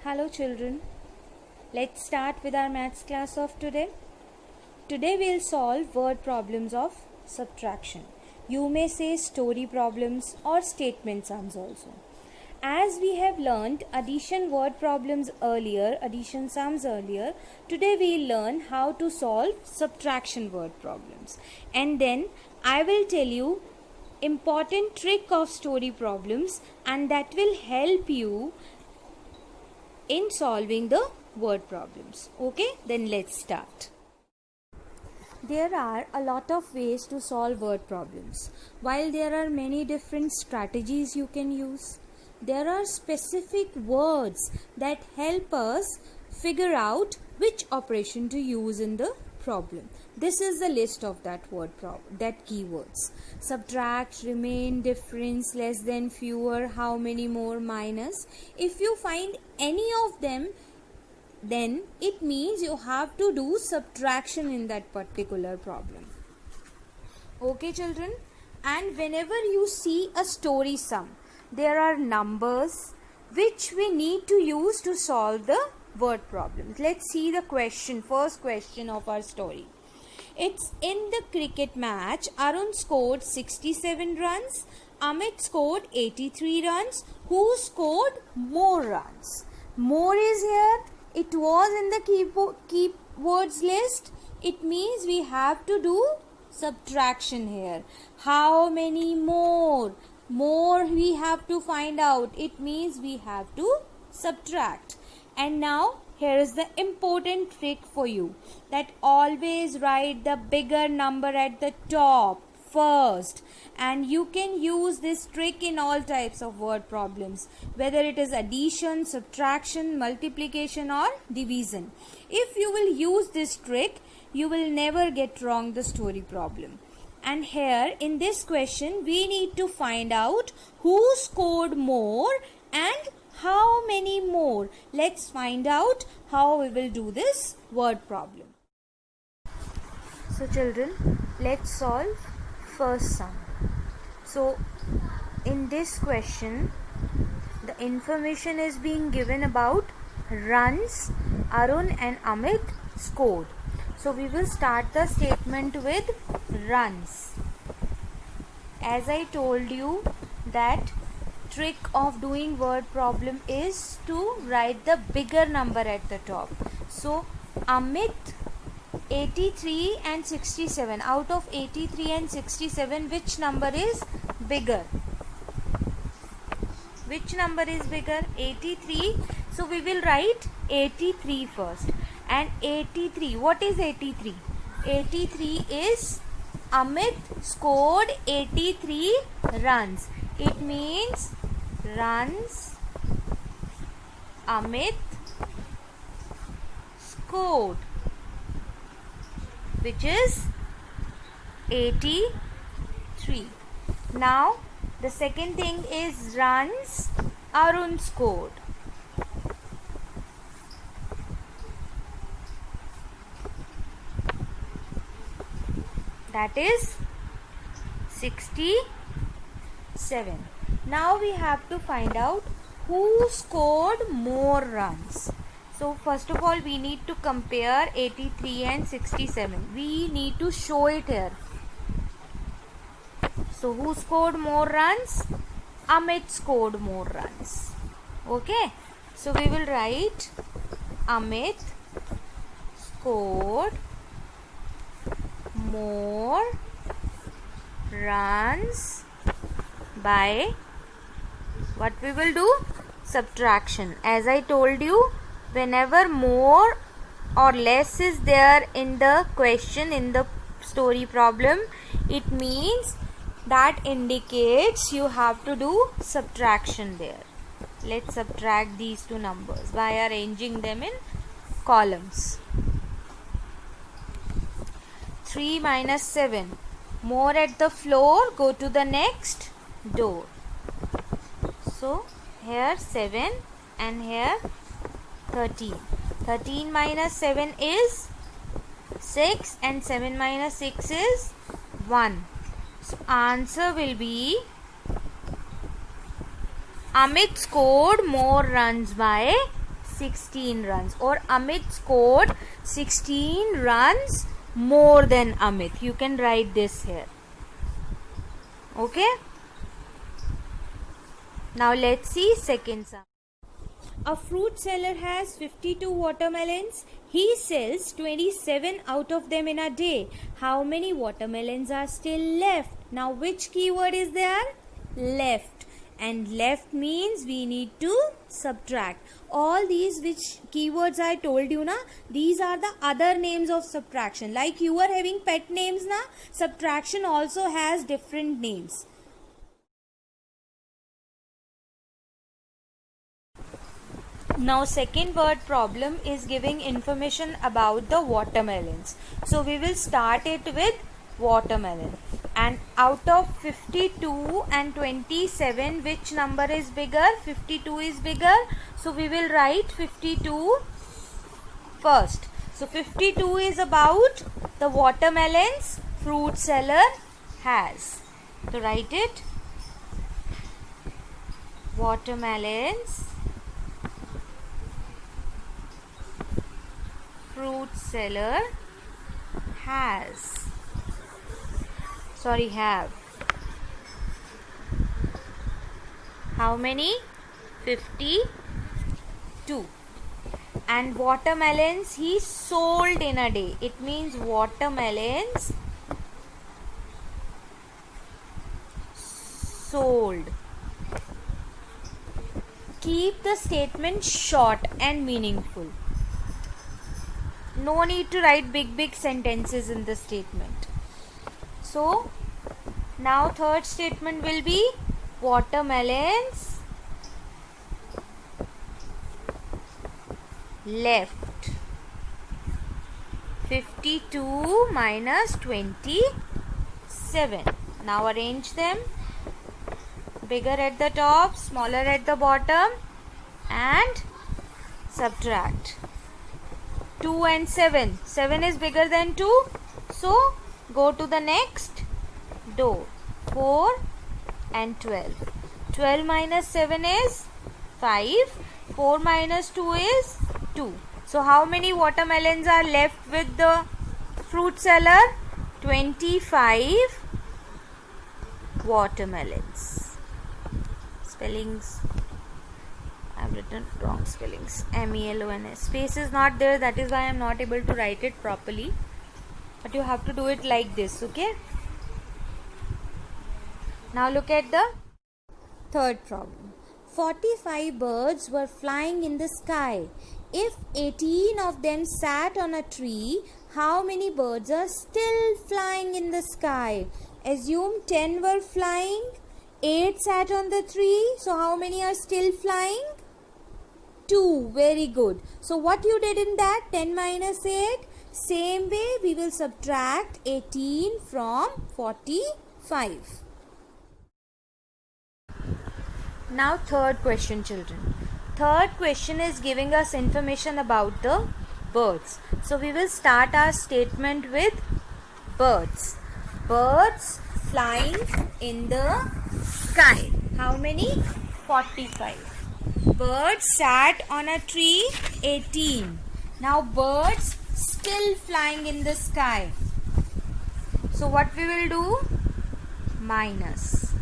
Hello children, let's start with our maths class of today. Today we'll solve word problems of subtraction. You may say story problems or statement sums also. As we have learned addition word problems earlier, addition sums earlier, today we'll learn how to solve subtraction word problems. And then I will tell you important trick of story problems, and that will help you in solving the word problems. Okay, then let's start. There are a lot of ways to solve word problems. While there are many different strategies you can use, there are specific words that help us figure out which operation to use in the problem. This is the list of that keywords: subtract, remain, difference, less than, fewer, how many more, minus. If you find any of them, then it means you have to do subtraction in that particular problem. Okay children, and whenever you see a story sum, there are numbers which we need to use to solve the word problem. Let's see the question, first question of our story. It's in the cricket match, Arun scored 67 runs, Amit scored 83 runs. Who scored more runs? More is here. It was in the keywords list. It means we have to do subtraction here. How many more? More we have to find out. It means we have to subtract. And now here is the important trick for you, that always write the bigger number at the top first. And you can use this trick in all types of word problems, whether it is addition, subtraction, multiplication or division. If you will use this trick, you will never get wrong the story problem. And here in this question we need to find out who scored more and how many more. Let's find out how we will do this word problem. So children, let's solve first sum. So in this question, the information is being given about runs Arun and Amit scored. So we will start the statement with runs. As I told you, that trick of doing word problem is to write the bigger number at the top. So Amit 83 and 67. Out of 83 and 67, which number is bigger? Which number is bigger? 83. So we will write 83 first. And 83, what is 83? 83 is Amit scored 83 runs. It means runs Amit scored, which is 83. Now the second thing is runs Arun scored. That is 67. Now we have to find out who scored more runs. So first of all we need to compare 83 and 67. We need to show it here. So who scored more runs? Amit scored more runs. Okay. So we will write Amit scored more runs by, what we will do? Subtraction. As I told you, whenever more or less is there in the question, in the story problem, it means that indicates you have to do subtraction there. Let's subtract these two numbers by arranging them in columns. 3 minus 7. More at the floor, go to the next door. So here 7 and here 13. 13 minus 7 is 6 and 7 minus 6 is 1. So answer will be Amit scored more runs by 16 runs, or Amit scored 16 runs more than Amit. You can write this here. Okay. Now let's see second sum. A fruit seller has 52 watermelons. He sells 27 out of them in a day. How many watermelons are still left? Now which keyword is there? Left. And left means we need to subtract. All these which keywords I told you na, these are the other names of subtraction. Like you are having pet names na, subtraction also has different names. Now second word problem is giving information about the watermelons. So we will start it with watermelon. And out of 52 and 27, which number is bigger? 52 is bigger. So we will write 52 first. So 52 is about the watermelons fruit seller has. So write it. Watermelons fruit seller has. Sorry, have. How many? 52. And watermelons he sold in a day. It means watermelons sold. Keep the statement short and meaningful. No need to write big sentences in the statement. So now third statement will be watermelons left. 52 minus 27. Now arrange them. Bigger at the top, smaller at the bottom, and subtract. 2 and 7. 7 is bigger than 2. So go to the next door. 4 and 12. 12 minus 7 is 5. 4 minus 2 is 2. So how many watermelons are left with the fruit seller? 25 watermelons. Spellings. I have written wrong spellings. MELONS. Space is not there. That is why I am not able to write it properly. But you have to do it like this. Okay. Now look at the third problem. 45 birds were flying in the sky. If 18 of them sat on a tree, how many birds are still flying in the sky? Assume 10 were flying, 8 sat on the tree. So how many are still flying? 2. Very good. So what you did in that? 10 minus 8. Same way we will subtract 18 from 45. Now third question, children. Third question is giving us information about the birds. So we will start our statement with birds. Birds flying in the sky. How many? 45. Birds sat on a tree. 18. Now birds still flying in the sky. So what we will do? Minus.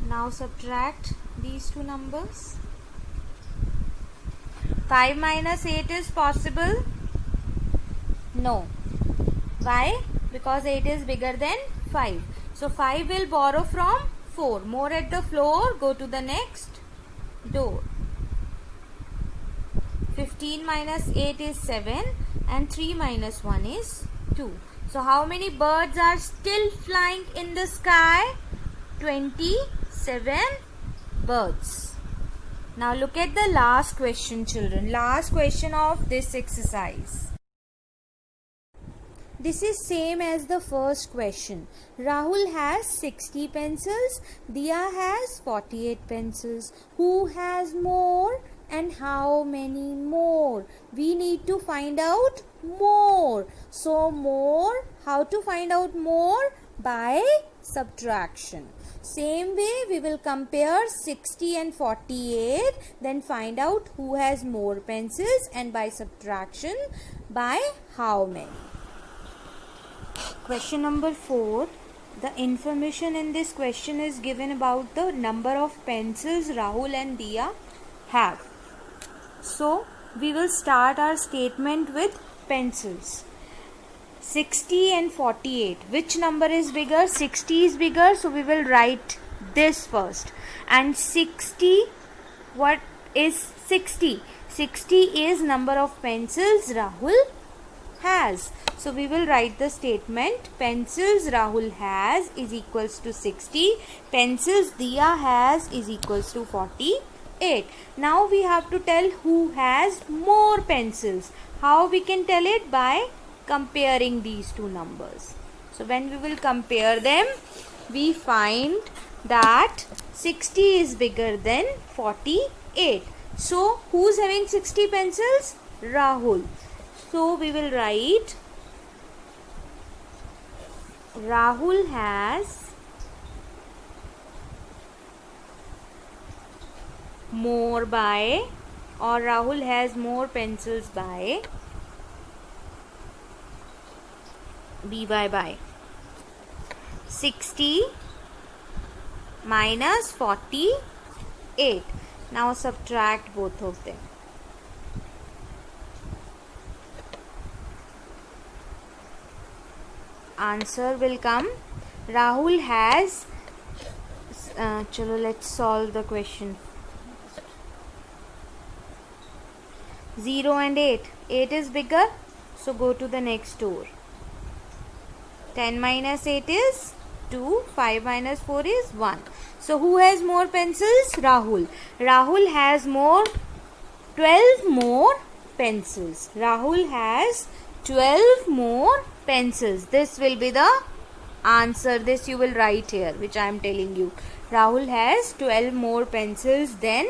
Now subtract these two numbers. 5 minus 8 is possible? No. Why? Because 8 is bigger than 5. So 5 will borrow from 4. More at the floor. Go to the next door. 15 minus 8 is 7 and 3 minus 1 is 2. So how many birds are still flying in the sky? 27 birds. Now look at the last question, children. Last question of this exercise. This is same as the first question. Rahul has 60 pencils. Diya has 48 pencils. Who has more and how many more? We need to find out more. So more, how to find out more? By subtraction. Same way we will compare 60 and 48, then find out who has more pencils, and by subtraction by how many. Question number 4. The information in this question is given about the number of pencils Rahul and Diya have. So we will start our statement with pencils. 60 and 48. Which number is bigger? 60 is bigger, so we will write this first. And 60, what is 60? 60 is number of pencils Rahul has. So we will write the statement pencils Rahul has is equals to 60. Pencils Diya has is equals to 48. Now we have to tell who has more pencils. How we can tell it? By comparing these two numbers. So when we will compare them, we find that 60 is bigger than 48. So who's having 60 pencils? Rahul. So we will write Rahul has more by, or Rahul has more pencils by by 60 minus 48. Now subtract both of them. Answer will come. Rahul has chalo, let's solve the question. 0 and 8. 8 is bigger, so go to the next door. 10 minus 8 is 2. 5 minus 4 is 1. So who has more pencils? Rahul. Rahul has 12 more pencils. Rahul has 12 more pencils. This will be the answer. This you will write here, which I am telling you. Rahul has 12 more pencils than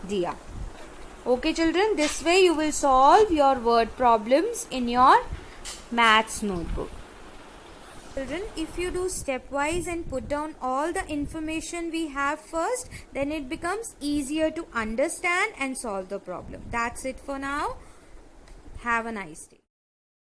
Diya. Okay children, this way you will solve your word problems in your maths notebook. Children, if you do stepwise and put down all the information we have first, then it becomes easier to understand and solve the problem. That's it for now. Have a nice day.